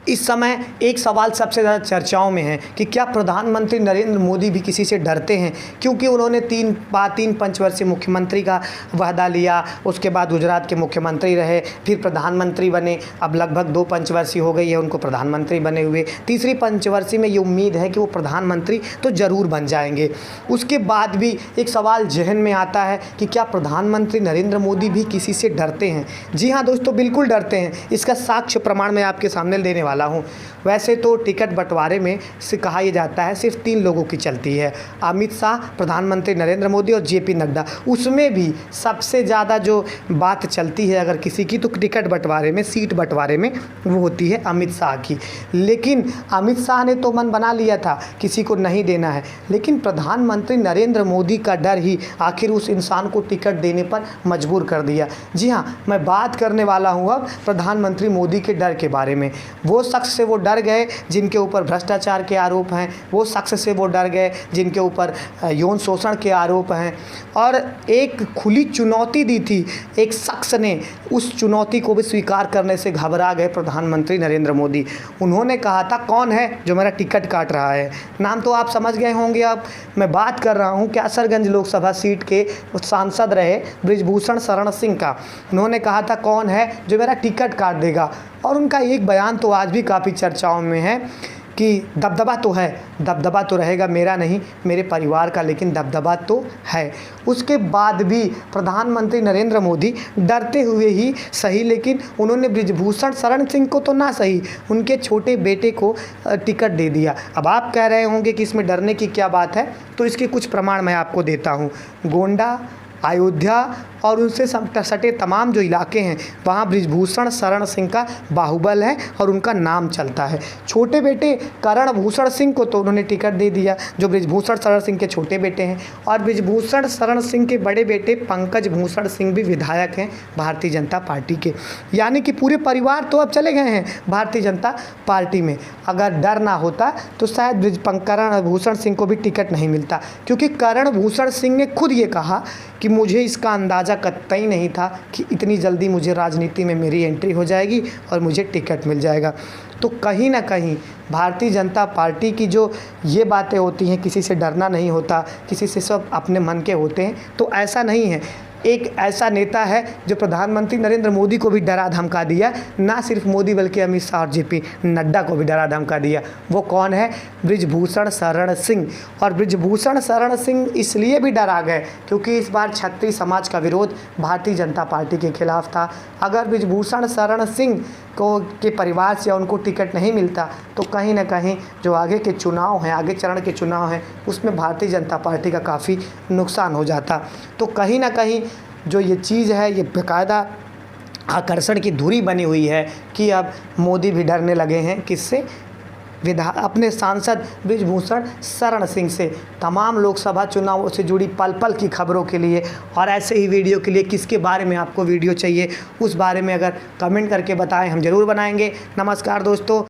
इस समय एक सवाल सबसे ज़्यादा चर्चाओं में है कि क्या प्रधानमंत्री नरेंद्र मोदी भी किसी से डरते हैं, क्योंकि उन्होंने तीन पंचवर्षीय मुख्यमंत्री का वादा लिया, उसके बाद गुजरात के मुख्यमंत्री रहे, फिर प्रधानमंत्री बने, अब लगभग 2 पंचवर्षीय हो गई है उनको प्रधानमंत्री बने हुए। तीसरी पंचवर्षीय में ये उम्मीद है कि वो प्रधानमंत्री तो ज़रूर बन जाएंगे। उसके बाद भी एक सवाल जहन में आता है कि क्या प्रधानमंत्री नरेंद्र मोदी भी किसी से डरते हैं। जी हाँ दोस्तों, बिल्कुल डरते हैं। इसका साक्ष्य प्रमाण मैं आपके सामने देने वाला हूँ। वैसे तो टिकट बंटवारे में से कहा यह जाता है सिर्फ 3 लोगों की चलती है, अमित शाह, प्रधानमंत्री नरेंद्र मोदी और जेपी नड्डा। उसमें भी सबसे ज़्यादा जो बात चलती है अगर किसी की, तो टिकट बंटवारे में, सीट बंटवारे में वो होती है अमित शाह की। लेकिन अमित शाह ने तो मन बना लिया था किसी को नहीं देना है, लेकिन प्रधानमंत्री नरेंद्र मोदी का डर ही आखिर उस इंसान को टिकट देने पर मजबूर कर दिया। जी हाँ, मैं बात करने वाला हूँ अब प्रधानमंत्री मोदी के डर के बारे में। वो शख्स से वो डर गए जिनके ऊपर भ्रष्टाचार के आरोप हैं, वो शख्स से वो डर गए जिनके ऊपर यौन शोषण के आरोप हैं, और एक खुली चुनौती दी थी एक शख्स ने, उस चुनौती को भी स्वीकार करने से घबरा गए प्रधानमंत्री नरेंद्र मोदी। उन्होंने कहा था, कौन है जो मेरा टिकट काट रहा है? नाम तो आप समझ गए होंगे। अब मैं बात कर रहा हूँ कैसरगंज लोकसभा सीट के सांसद रहे बृजभूषण शरण सिंह का। उन्होंने कहा था, कौन है जो मेरा टिकट काट देगा? और उनका एक बयान तो आज भी काफ़ी चर्चाओं में है कि दबदबा तो है, दबदबा तो रहेगा, मेरा नहीं मेरे परिवार का, लेकिन दबदबा तो है। उसके बाद भी प्रधानमंत्री नरेंद्र मोदी डरते हुए ही सही, लेकिन उन्होंने बृजभूषण शरण सिंह को तो ना सही, उनके छोटे बेटे को टिकट दे दिया। अब आप कह रहे होंगे कि इसमें डरने की क्या बात है, तो इसके कुछ प्रमाण मैं आपको देता हूँ। गोंडा, अयोध्या और उनसे सटे तमाम जो इलाके हैं, वहाँ बृजभूषण शरण सिंह का बाहुबल है और उनका नाम चलता है। छोटे बेटे करण भूषण सिंह को तो उन्होंने टिकट दे दिया, जो बृजभूषण शरण सिंह के छोटे बेटे हैं, और बृजभूषण शरण सिंह के बड़े बेटे पंकज भूषण सिंह भी विधायक हैं भारतीय जनता पार्टी के। यानी कि पूरे परिवार तो अब चले गए हैं भारतीय जनता पार्टी में। अगर डर ना होता तो शायद करण भूषण सिंह को भी टिकट नहीं मिलता, क्योंकि करण भूषण सिंह ने खुद ये कहा कि मुझे इसका अंदाज़ा कतई नहीं था कि इतनी जल्दी मुझे राजनीति में मेरी एंट्री हो जाएगी और मुझे टिकट मिल जाएगा। तो कहीं ना कहीं भारतीय जनता पार्टी की जो ये बातें होती हैं, किसी से डरना नहीं होता, किसी से सब अपने मन के होते हैं, तो ऐसा नहीं है। एक ऐसा नेता है जो प्रधानमंत्री नरेंद्र मोदी को भी डरा धमका दिया, ना सिर्फ मोदी बल्कि अमित शाह और जेपी नड्डा को भी डरा धमका दिया। वो कौन है? बृजभूषण शरण सिंह। और बृजभूषण शरण सिंह इसलिए भी डरा गए क्योंकि इस बार क्षत्रिय समाज का विरोध भारतीय जनता पार्टी के खिलाफ था। अगर बृजभूषण शरण सिंह को के परिवार से उनको टिकट नहीं मिलता तो कहीं ना कहीं जो आगे के चुनाव हैं, आगे चरण के चुनाव हैं, उसमें भारतीय जनता पार्टी का काफ़ी नुकसान हो जाता। तो कहीं ना कहीं जो ये चीज़ है, ये बाकायदा आकर्षण की धुरी बनी हुई है कि अब मोदी भी डरने लगे हैं किससे? अपने सांसद बृजभूषण शरण सिंह से। तमाम लोकसभा चुनावों से जुड़ी पल पल की खबरों के लिए और ऐसे ही वीडियो के लिए किसके बारे में आपको वीडियो चाहिए, उस बारे में अगर कमेंट करके बताएं, हम ज़रूर बनाएंगे। नमस्कार दोस्तों।